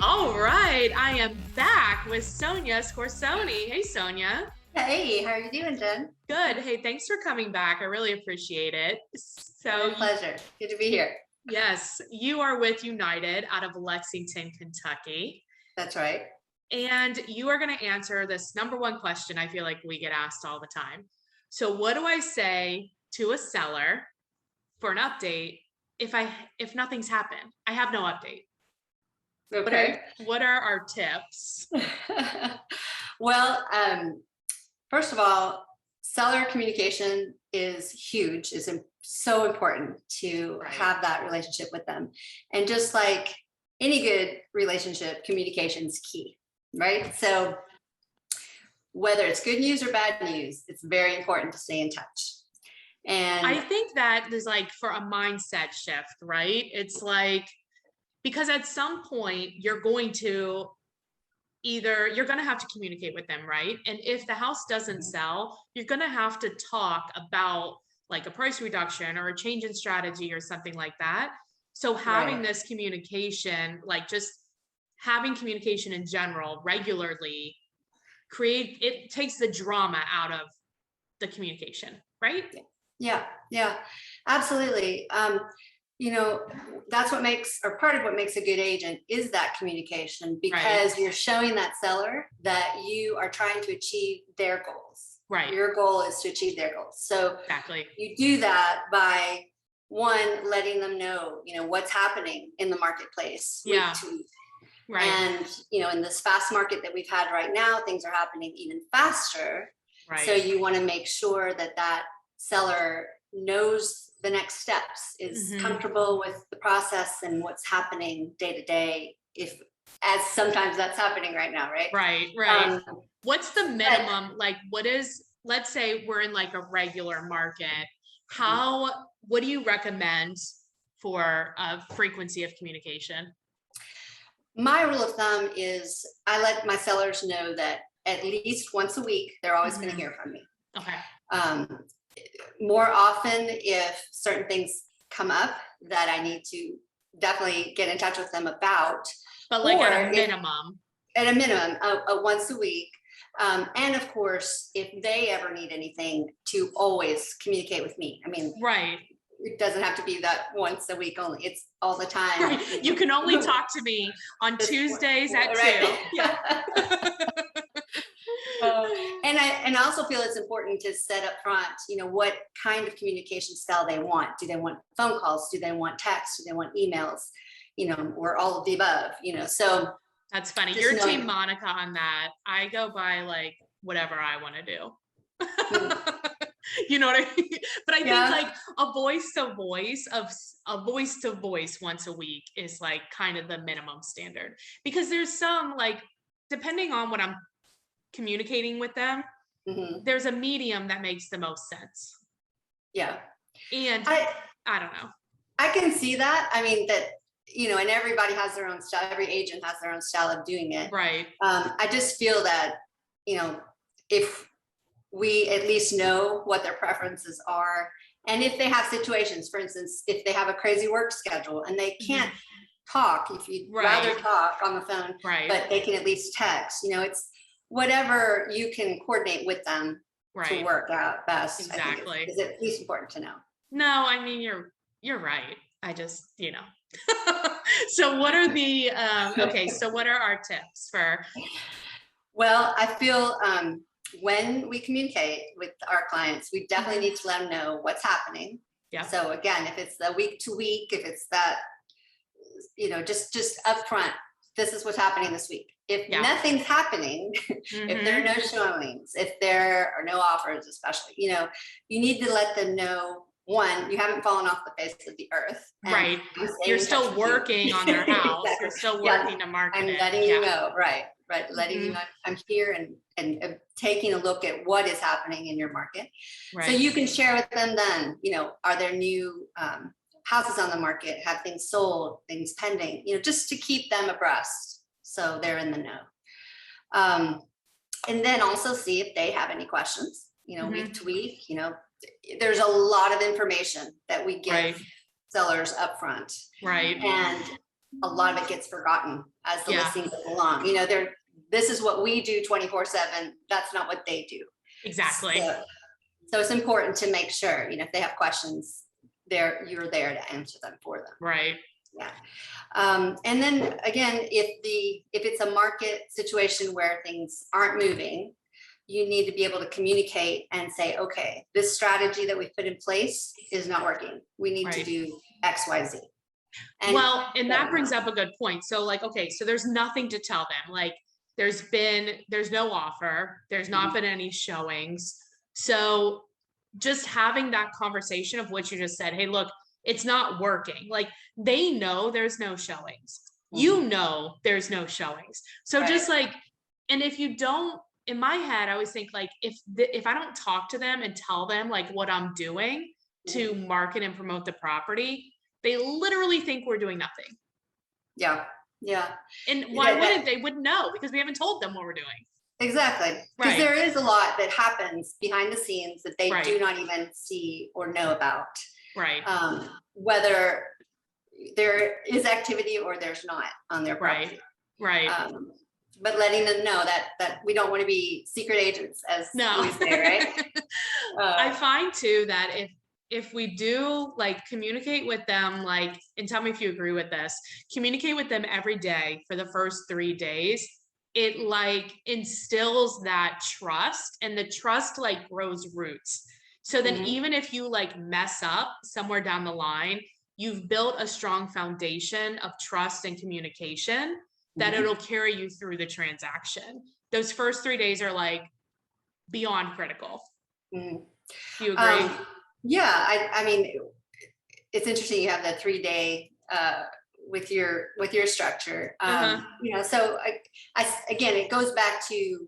All right, I am back with Sonia Scorsone. Hey, Sonia. Hey, how are you doing, Jen? Good. Hey, thanks for coming back. I really appreciate it. My pleasure. Good to be here. Yes, you are with United out of Lexington, Kentucky. That's right. And you are going to answer this number one question I feel like we get asked all the time. So, what do I say to a seller for an update if nothing's happened? I have no update. Okay. What are our tips? Well, first of all, seller communication is huge. It's so important to have that relationship with them. And just like any good relationship, communication is key, right? So whether it's good news or bad news, it's very important to stay in touch. And I think that is like for a mindset shift, right? It's like, because at some point you're going to have to communicate with them, right? And if the house doesn't sell, you're going to have to talk about like a price reduction or a change in strategy or something like that. So having this communication, like just having communication in general regularly, it takes the drama out of the communication, right? Yeah, absolutely. That's what makes, or part of what makes a good agent is that communication, because you're showing that seller that you are trying to achieve their goals. Right. Your goal is to achieve their goals. So exactly. You do that by one, letting them know, what's happening in the marketplace week to week. Right. And, in this fast market that we've had right now, things are happening even faster. Right. So you want to make sure that that seller knows the next steps, is comfortable with the process and what's happening day to day, as sometimes that's happening right now, right? Right. What's the minimum? Let's say we're in like a regular market. What do you recommend for a frequency of communication? My rule of thumb is I let my sellers know that at least once a week, they're always going to hear from me. Okay. More often, if certain things come up that I need to definitely get in touch with them about. But like at a minimum. At a minimum, once a week. And of course, if they ever need anything, to always communicate with me. I mean, it doesn't have to be that once a week only. It's all the time. Right. You can only talk to me on Tuesdays at 2. Yeah. And I also feel it's important to set up front, what kind of communication style they want. Do they want phone calls? Do they want text? Do they want emails? Or all of the above, so. That's funny. You're team Monica on that. I go by like whatever I want to do. You know what I mean? But I think like a voice to voice once a week is like kind of the minimum standard, because there's some, like, depending on what I'm communicating with them, there's a medium that makes the most sense. Yeah. And I don't know. I can see that. I mean, that, and everybody has their own style. Every agent has their own style of doing it. Right. I just feel that, if we at least know what their preferences are, and if they have situations, for instance, if they have a crazy work schedule and they can't talk, if you'd rather talk on the phone, but they can at least text, it's whatever you can coordinate with them to work out best. Exactly. Is at least important to know. No, I mean, you're right. I just, So what are the, so what are our tips for? Well, I feel when we communicate with our clients, we definitely need to let them know what's happening. Yeah. So again, if it's the week to week, if it's that, just upfront, this is what's happening this week. If nothing's happening, if there are no showings, if there are no offers, especially, you need to let them know, one, you haven't fallen off the face of the earth. Right. You're still working on their house. You're still working to market it. I'm letting you know. Right. Letting you know I'm here and taking a look at what is happening in your market. Right. So you can share with them then, are there new houses on the market? Have things sold, things pending, just to keep them abreast. So they're in the know. And then also see if they have any questions, week to week, there's a lot of information that we give sellers up front. Right. And a lot of it gets forgotten as the Yeah. listings go along. You know, this is what we do 24/7. That's not what they do. Exactly. So it's important to make sure, you know, if they have questions, you're there to answer them for them. Right. Yeah. And then again, if it's a market situation where things aren't moving, you need to be able to communicate and say, okay, this strategy that we've put in place is not working. We need to do X, Y, Z. And that brings up a good point. So like, okay, so there's nothing to tell them. Like there's no offer. There's not been any showings. So just having that conversation of what you just said, hey, look, it's not working. Like they know there's no showings. You know there's no showings. So just like, and if you don't, in my head, I always think like if I don't talk to them and tell them like what I'm doing to market and promote the property, they literally think we're doing nothing. Yeah. Yeah. And why wouldn't they? Wouldn't know because we haven't told them what we're doing. Exactly. Because there is a lot that happens behind the scenes that they do not even see or know about. Right. Whether there is activity or there's not on their property. Right. But letting them know that we don't want to be secret agents, as we say, right? I find too that if we do like communicate with them, like, and tell me if you agree with this, communicate with them every day for the first 3 days, it like instills that trust, and the trust like grows roots. So then even if you like mess up somewhere down the line, you've built a strong foundation of trust and communication that it'll carry you through the transaction. Those first 3 days are like beyond critical. Do you agree? Yeah, I mean, it's interesting you have the 3-day with your structure. You know, so I again, it goes back to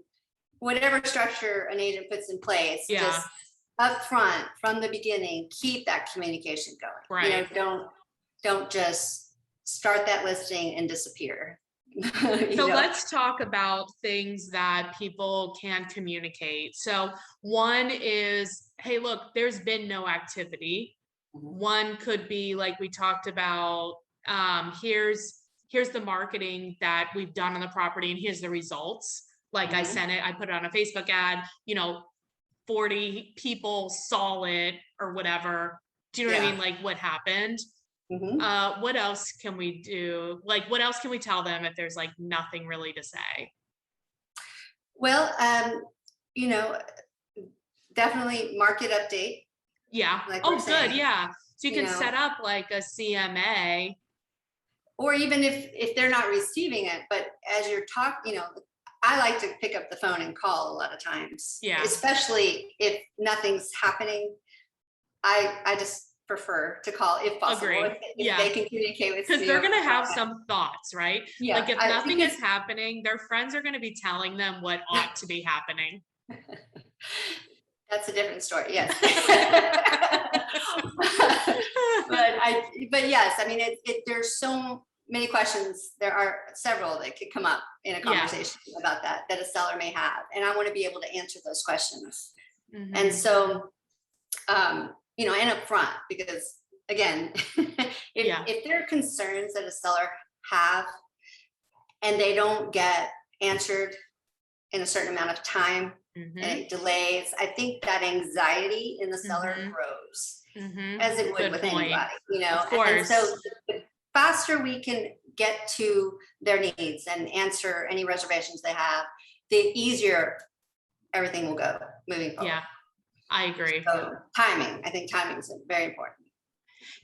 whatever structure an agent puts in place. Just up front from the beginning, keep that communication going. You know, don't just start that listing and disappear. So let's talk about things that people can communicate. So one is, hey, look, there's been no activity. One could be like we talked about, here's the marketing that we've done on the property and here's the results. Like I sent it, I put it on a Facebook ad, you know, 40 people saw it or whatever. Do you know what I mean? Like what happened? What else can we do? Like, what else can we tell them if there's like nothing really to say? Well, you know, definitely market update. Yeah. Like good. Yeah. So you can know, set up like a CMA. Or even if they're not receiving it, but as you're talking, you know, I like to pick up the phone and call a lot of times. Yeah. Especially if nothing's happening. I just prefer to call if possible. If they can communicate with you. Because they're going to have some thoughts, right? Yeah. Like if nothing is happening, their friends are going to be telling them what ought to be happening. That's a different story. Yes. but yes, I mean, there's so many questions. There are several that could come up in a conversation about that a seller may have. And I want to be able to answer those questions. And so, you know, and up front, because again, if there are concerns that a seller have and they don't get answered in a certain amount of time and it delays, I think that anxiety in the seller grows as it would with anybody, you know. And so the faster we can get to their needs and answer any reservations they have, the easier everything will go moving forward. Yeah. I agree. So timing, I think timing is very important.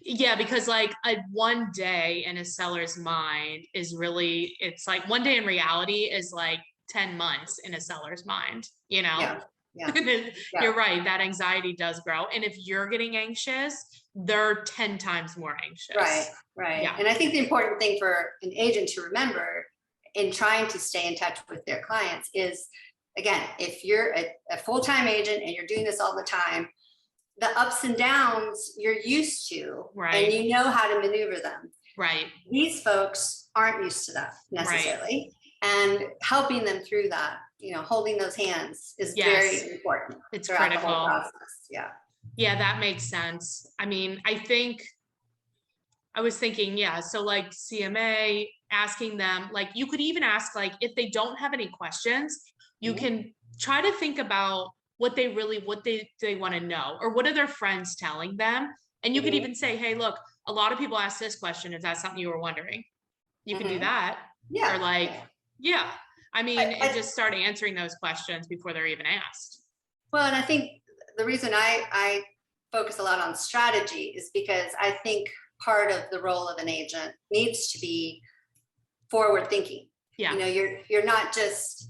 Yeah, because like one day in a seller's mind is really, it's like one day in reality is like 10 months in a seller's mind, you know? Yeah. You're right. That anxiety does grow. And if you're getting anxious, they're 10 times more anxious. Right. Yeah. And I think the important thing for an agent to remember in trying to stay in touch with their clients is, again, if you're a full-time agent and you're doing this all the time, the ups and downs you're used to, and you know how to maneuver them. Right. These folks aren't used to that necessarily. And helping them through that, you know, holding those hands is very important. It's critical. The whole process. Yeah. Yeah, that makes sense. I mean, I think I was thinking, yeah, so like CMA, asking them, like you could even ask, like, if they don't have any questions, you Mhm. can try to think about what they want to know, or what are their friends telling them. And you could Mhm. even say, hey, look, a lot of people ask this question. Is that something you were wondering? You can do Mhm. that. Or Yeah, like, yeah. yeah, I I, mean, and I, just start answering those questions before they're even asked. well, and I think the reason I focus a lot on strategy is because I think part of the role of an agent needs to be forward thinking. Yeah, You're not just,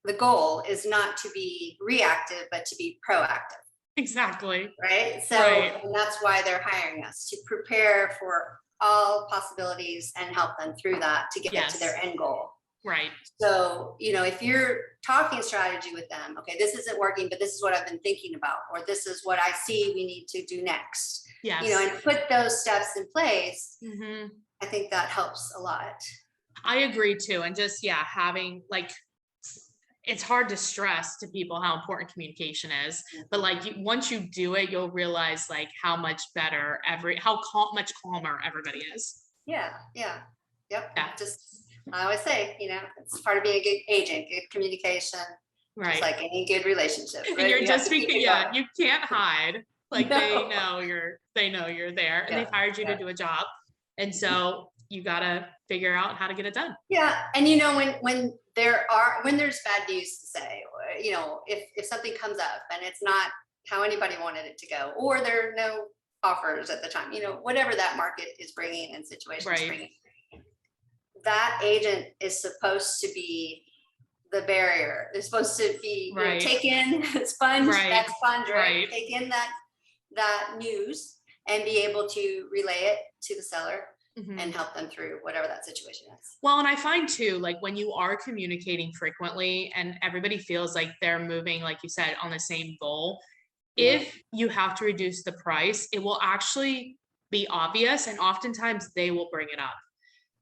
the goal is not to be reactive, but to be proactive, exactly. right? So, Right. and that's why they're hiring us, to prepare for all possibilities and help them through that to get to Yes. their end goal. Right. So, if you're talking strategy with them, okay, this isn't working, but this is what I've been thinking about, or this is what I see we need to do next, Yes. and put those steps in place, Hmm. I think that helps a lot. I agree too. And just, yeah, having like, it's hard to stress to people how important communication is, but like once you do it, you'll realize like how much better much calmer everybody is. Yeah, yeah, yep. Yeah. Just, I always say, it's part of being a good agent, good communication, just Right. like any good relationship, And right? you're You have just to keep speaking, it yeah, going. you can't hide. Like No. they know you're there, and they've Yeah, hired you to yeah. do a job. And so you gotta figure out how to get it done. Yeah, and when there's bad news to say, or, if something comes up and it's not how anybody wanted it to go, or there are no offers at the time, whatever that market is bringing and situation is Right. bringing, that agent is supposed to be the barrier. They're supposed to be, Right. take in Right. that sponge, right? Right. Take in that news and be able to relay it to the seller Mhm. and help them through whatever that situation is. Well, and I find too, like when you are communicating frequently and everybody feels like they're moving, like you said, on the same goal, Mhm. if you have to reduce the price, it will actually be obvious. And oftentimes they will bring it up.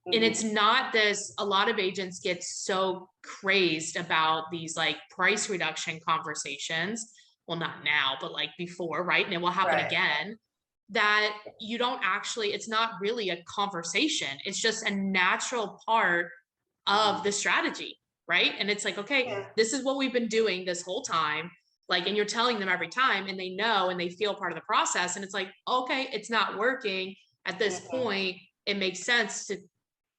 And it's Mhm. not this, a lot of agents get so crazed about these like price reduction conversations. Well, not now, but like before, right? And it will happen Right. again, that you don't actually, it's not really a conversation. It's just a natural part of Mhm. the strategy, right? And it's like, okay, Yeah. this is what we've been doing this whole time. Like, and you're telling them every time, and they know and they feel part of the process. And it's like, okay, it's not working at this Mhm. point. It makes sense to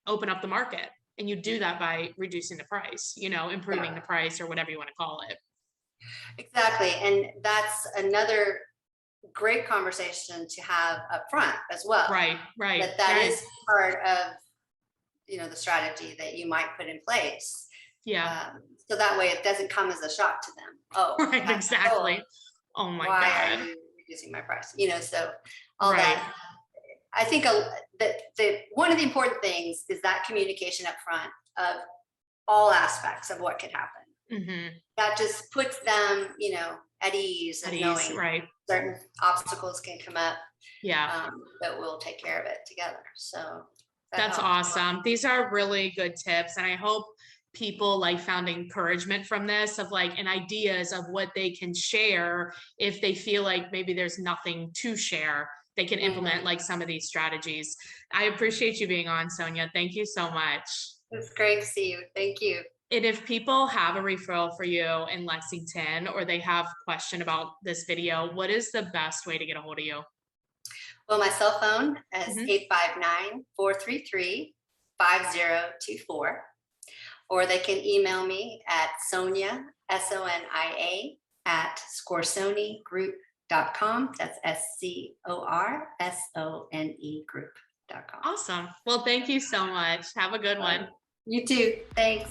open up the market. And you do that by reducing the price, improving the Yeah. price or whatever you want to call it. Exactly. And that's another great conversation to have up front as well. Right, right, That right. is part of, the strategy that you might put in place. Yeah. So that way it doesn't come as a shock to them. Oh, Right, exactly. Oh my why are God. you reducing my price? So all Right. that. I think that one of the important things is that communication up front of all aspects of what could happen. Hmm. That just puts them, at ease At of ease, knowing right. certain obstacles can come up, Yeah. that we'll take care of it together. So that That's helps. awesome. These are really good tips. And I hope people like found encouragement from this, of like, and ideas of what they can share if they feel like maybe there's nothing to share. They can implement Mhm. like some of these strategies. I appreciate you being on, Sonia. Thank you so much. It's great to see you. Thank you. And if people have a referral for you in Lexington, or they have a question about this video, what is the best way to get a hold of you? Well, my cell phone is Mhm. 859-433-5024, or they can email me at Sonia, Sonia, at scorsonegroup.com. That's SCORSONE group.com. Awesome. Well, thank you so much. Have a good one. You too. Thanks.